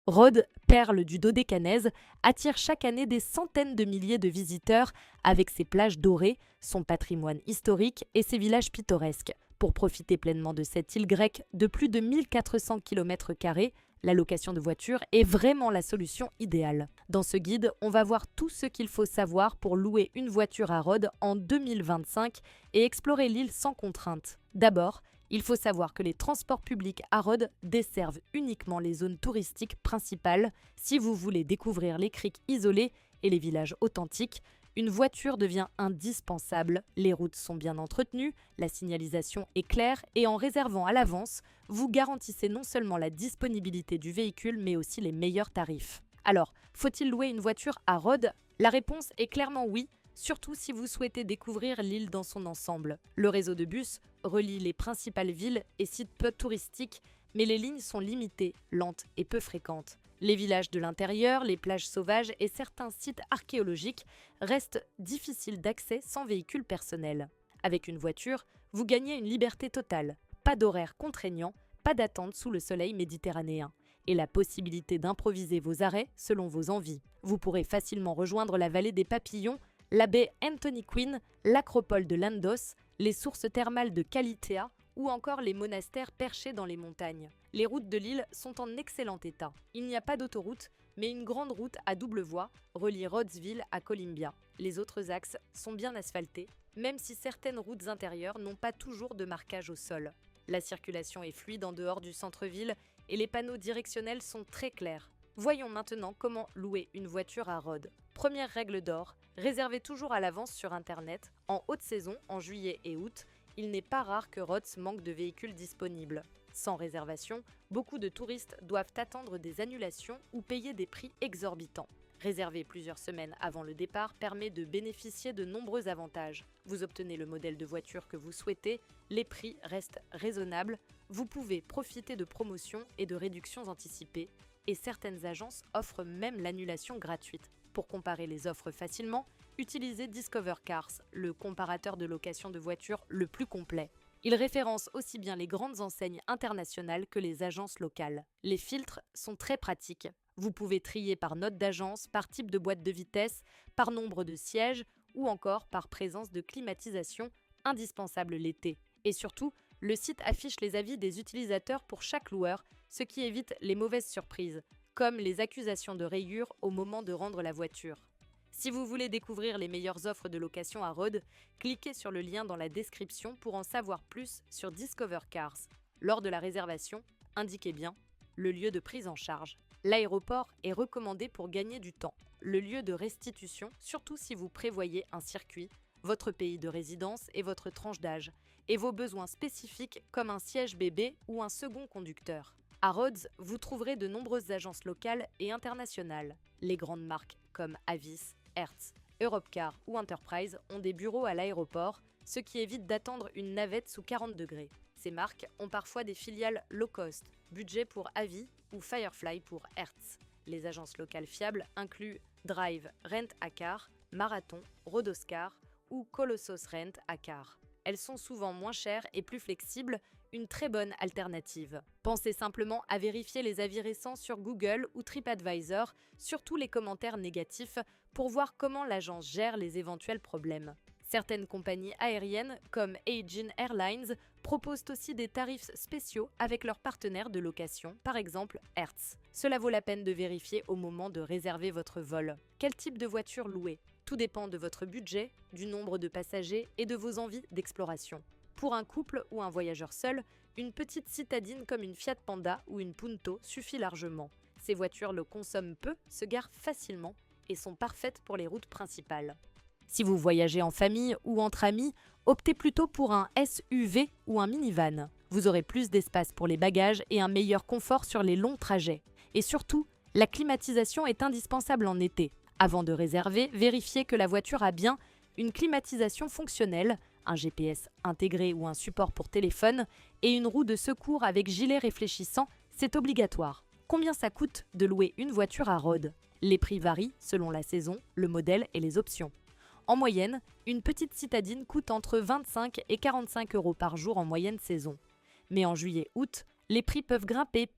Rhodes, perle du Dodécanèse, attire chaque année des centaines de milliers de visiteurs avec ses plages dorées, son patrimoine historique et ses villages pittoresques. Pour profiter pleinement de cette île grecque de plus de 1400 km², la location de voitures est vraiment la solution idéale. Dans ce guide, on va voir tout ce qu'il faut savoir pour louer une voiture à Rhodes en 2025 et explorer l'île sans contrainte. D'abord, il faut savoir que les transports publics à Rhodes desservent uniquement les zones touristiques principales. Si vous voulez découvrir les criques isolées et les villages authentiques, une voiture devient indispensable. Les routes sont bien entretenues, la signalisation est claire et en réservant à l'avance, vous garantissez non seulement la disponibilité du véhicule mais aussi les meilleurs tarifs. Alors, faut-il louer une voiture à Rhodes? La réponse est clairement oui, surtout si vous souhaitez découvrir l'île dans son ensemble. Le réseau de bus relie les principales villes et sites peu touristiques, mais les lignes sont limitées, lentes et peu fréquentes. Les villages de l'intérieur, les plages sauvages et certains sites archéologiques restent difficiles d'accès sans véhicule personnel. Avec une voiture, vous gagnez une liberté totale. Pas d'horaire contraignant, pas d'attente sous le soleil méditerranéen. Et la possibilité d'improviser vos arrêts selon vos envies. Vous pourrez facilement rejoindre la vallée des Papillons, la baie Anthony Quinn, l'acropole de Landos, les sources thermales de Kalitea ou encore les monastères perchés dans les montagnes. Les routes de l'île sont en excellent état. Il n'y a pas d'autoroute, mais une grande route à double voie relie Rhodesville à Columbia. Les autres axes sont bien asphaltés, même si certaines routes intérieures n'ont pas toujours de marquage au sol. La circulation est fluide en dehors du centre-ville et les panneaux directionnels sont très clairs. Voyons maintenant comment louer une voiture à Rhodes. Première règle d'or, réservez toujours à l'avance sur Internet. En haute saison, en juillet et août, il n'est pas rare que Rhodes manque de véhicules disponibles. Sans réservation, beaucoup de touristes doivent attendre des annulations ou payer des prix exorbitants. Réserver plusieurs semaines avant le départ permet de bénéficier de nombreux avantages. Vous obtenez le modèle de voiture que vous souhaitez, les prix restent raisonnables, vous pouvez profiter de promotions et de réductions anticipées, et certaines agences offrent même l'annulation gratuite. Pour comparer les offres facilement, utilisez Discover Cars, le comparateur de location de voitures le plus complet. Il référence aussi bien les grandes enseignes internationales que les agences locales. Les filtres sont très pratiques. Vous pouvez trier par note d'agence, par type de boîte de vitesse, par nombre de sièges ou encore par présence de climatisation, indispensable l'été. Et surtout, le site affiche les avis des utilisateurs pour chaque loueur, ce qui évite les mauvaises surprises, comme les accusations de rayures au moment de rendre la voiture. Si vous voulez découvrir les meilleures offres de location à Rhodes, cliquez sur le lien dans la description pour en savoir plus sur Discover Cars. Lors de la réservation, indiquez bien le lieu de prise en charge. L'aéroport est recommandé pour gagner du temps. Le lieu de restitution, surtout si vous prévoyez un circuit, votre pays de résidence et votre tranche d'âge, et vos besoins spécifiques comme un siège bébé ou un second conducteur. À Rhodes, vous trouverez de nombreuses agences locales et internationales. Les grandes marques comme Avis, Hertz, Europcar ou Enterprise ont des bureaux à l'aéroport, ce qui évite d'attendre une navette sous 40 degrés. Ces marques ont parfois des filiales low cost, budget pour Avis ou Firefly pour Hertz. Les agences locales fiables incluent Drive Rent a Car, Marathon, Rodoscar ou Colossus Rent a Car. Elles sont souvent moins chères et plus flexibles, une très bonne alternative. Pensez simplement à vérifier les avis récents sur Google ou TripAdvisor, surtout les commentaires négatifs, pour voir comment l'agence gère les éventuels problèmes. Certaines compagnies aériennes, comme Aegean Airlines, proposent aussi des tarifs spéciaux avec leurs partenaires de location, par exemple Hertz. Cela vaut la peine de vérifier au moment de réserver votre vol. Quel type de voiture louer? Tout dépend de votre budget, du nombre de passagers et de vos envies d'exploration. Pour un couple ou un voyageur seul, une petite citadine comme une Fiat Panda ou une Punto suffit largement. Ces voitures le consomment peu, se garent facilement et sont parfaites pour les routes principales. Si vous voyagez en famille ou entre amis, optez plutôt pour un SUV ou un minivan. Vous aurez plus d'espace pour les bagages et un meilleur confort sur les longs trajets. Et surtout, la climatisation est indispensable en été. Avant de réserver, vérifiez que la voiture a bien une climatisation fonctionnelle, un GPS intégré ou un support pour téléphone et une roue de secours avec gilet réfléchissant, c'est obligatoire. Combien ça coûte de louer une voiture à Rhodes? Les prix varient selon la saison, le modèle et les options. En moyenne, une petite citadine coûte entre 25 et 45 € par jour en moyenne saison. Mais en juillet-août, les prix peuvent grimper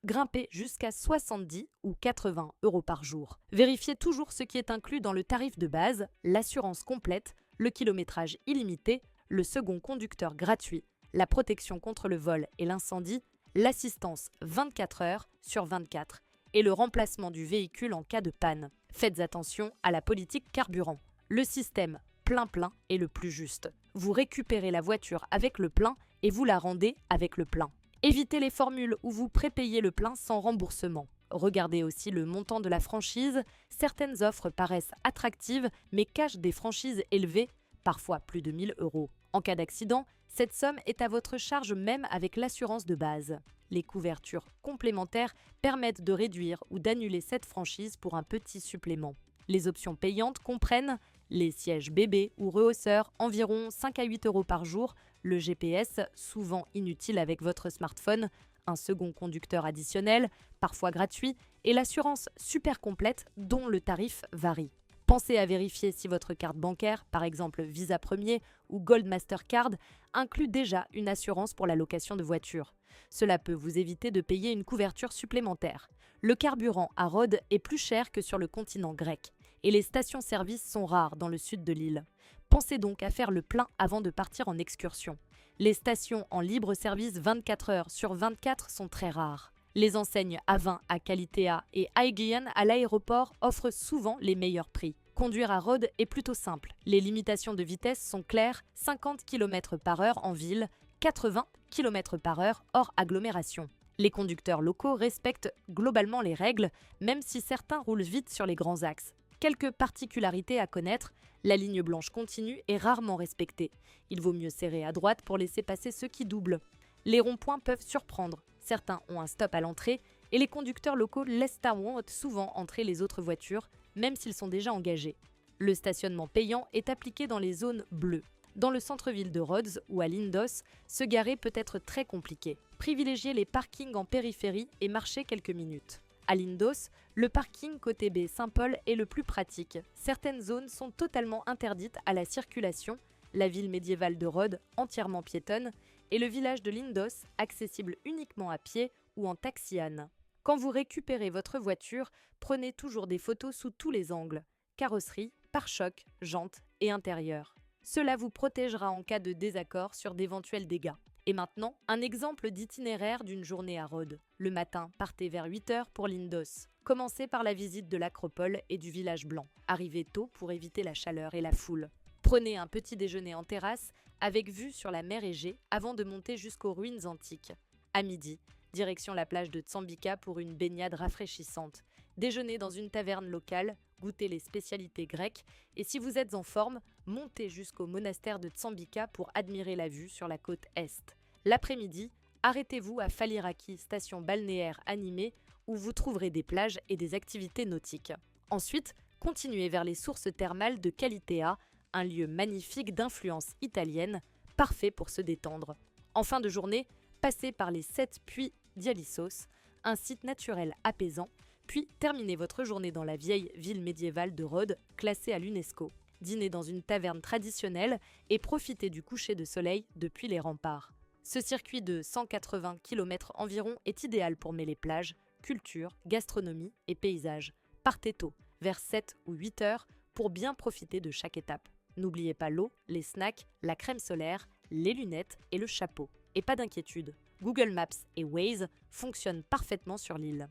grimper jusqu'à 70 ou 80 € par jour. Vérifiez toujours ce qui est inclus dans le tarif de base, l'assurance complète, le kilométrage illimité, le second conducteur gratuit, la protection contre le vol et l'incendie, l'assistance 24 heures sur 24 et le remplacement du véhicule en cas de panne. Faites attention à la politique carburant. Le système plein-plein est le plus juste. Vous récupérez la voiture avec le plein et vous la rendez avec le plein. Évitez les formules où vous prépayez le plein sans remboursement. Regardez aussi le montant de la franchise. Certaines offres paraissent attractives mais cachent des franchises élevées, parfois plus de 1 000 €. En cas d'accident, cette somme est à votre charge même avec l'assurance de base. Les couvertures complémentaires permettent de réduire ou d'annuler cette franchise pour un petit supplément. Les options payantes comprennent les sièges bébés ou rehausseurs, environ 5 à 8 € par jour, le GPS, souvent inutile avec votre smartphone, un second conducteur additionnel, parfois gratuit, et l'assurance super complète dont le tarif varie. Pensez à vérifier si votre carte bancaire, par exemple Visa Premier ou Gold Mastercard, inclut déjà une assurance pour la location de voiture. Cela peut vous éviter de payer une couverture supplémentaire. Le carburant à Rhodes est plus cher que sur le continent grec et les stations-service sont rares dans le sud de l'île. Pensez donc à faire le plein avant de partir en excursion. Les stations en libre service 24 heures sur 24 sont très rares. Les enseignes A20 à Kalitea et Aegean à l'aéroport offrent souvent les meilleurs prix. Conduire à Rhodes est plutôt simple. Les limitations de vitesse sont claires, 50 km/h en ville, 80 km/h hors agglomération. Les conducteurs locaux respectent globalement les règles, même si certains roulent vite sur les grands axes. Quelques particularités à connaître, la ligne blanche continue est rarement respectée. Il vaut mieux serrer à droite pour laisser passer ceux qui doublent. Les ronds-points peuvent surprendre. Certains ont un stop à l'entrée et les conducteurs locaux laissent souvent entrer les autres voitures, même s'ils sont déjà engagés. Le stationnement payant est appliqué dans les zones bleues. Dans le centre-ville de Rhodes ou à Lindos, se garer peut être très compliqué. Privilégiez les parkings en périphérie et marchez quelques minutes. À Lindos, le parking côté baie Saint-Paul est le plus pratique. Certaines zones sont totalement interdites à la circulation, la ville médiévale de Rhodes entièrement piétonne et le village de Lindos accessible uniquement à pied ou en taxiane. Quand vous récupérez votre voiture, prenez toujours des photos sous tous les angles, carrosserie, pare-chocs, jantes et intérieur. Cela vous protégera en cas de désaccord sur d'éventuels dégâts. Et maintenant, un exemple d'itinéraire d'une journée à Rhodes. Le matin, partez vers 8 h pour Lindos. Commencez par la visite de l'acropole et du village blanc. Arrivez tôt pour éviter la chaleur et la foule. Prenez un petit déjeuner en terrasse avec vue sur la mer Égée avant de monter jusqu'aux ruines antiques. À midi, direction la plage de Tsambika pour une baignade rafraîchissante. Déjeunez dans une taverne locale, goûtez les spécialités grecques et si vous êtes en forme, montez jusqu'au monastère de Tsambika pour admirer la vue sur la côte est. L'après-midi, arrêtez-vous à Faliraki, station balnéaire animée où vous trouverez des plages et des activités nautiques. Ensuite, continuez vers les sources thermales de Kalitea, un lieu magnifique d'influence italienne, parfait pour se détendre. En fin de journée, passez par les 7 puits d'Ialissos, un site naturel apaisant, puis terminez votre journée dans la vieille ville médiévale de Rhodes, classée à l'UNESCO. Dînez dans une taverne traditionnelle et profitez du coucher de soleil depuis les remparts. Ce circuit de 180 km environ est idéal pour mêler plage, culture, gastronomie et paysage. Partez tôt, vers 7 ou 8 heures, pour bien profiter de chaque étape. N'oubliez pas l'eau, les snacks, la crème solaire, les lunettes et le chapeau. Et pas d'inquiétude, Google Maps et Waze fonctionnent parfaitement sur l'île.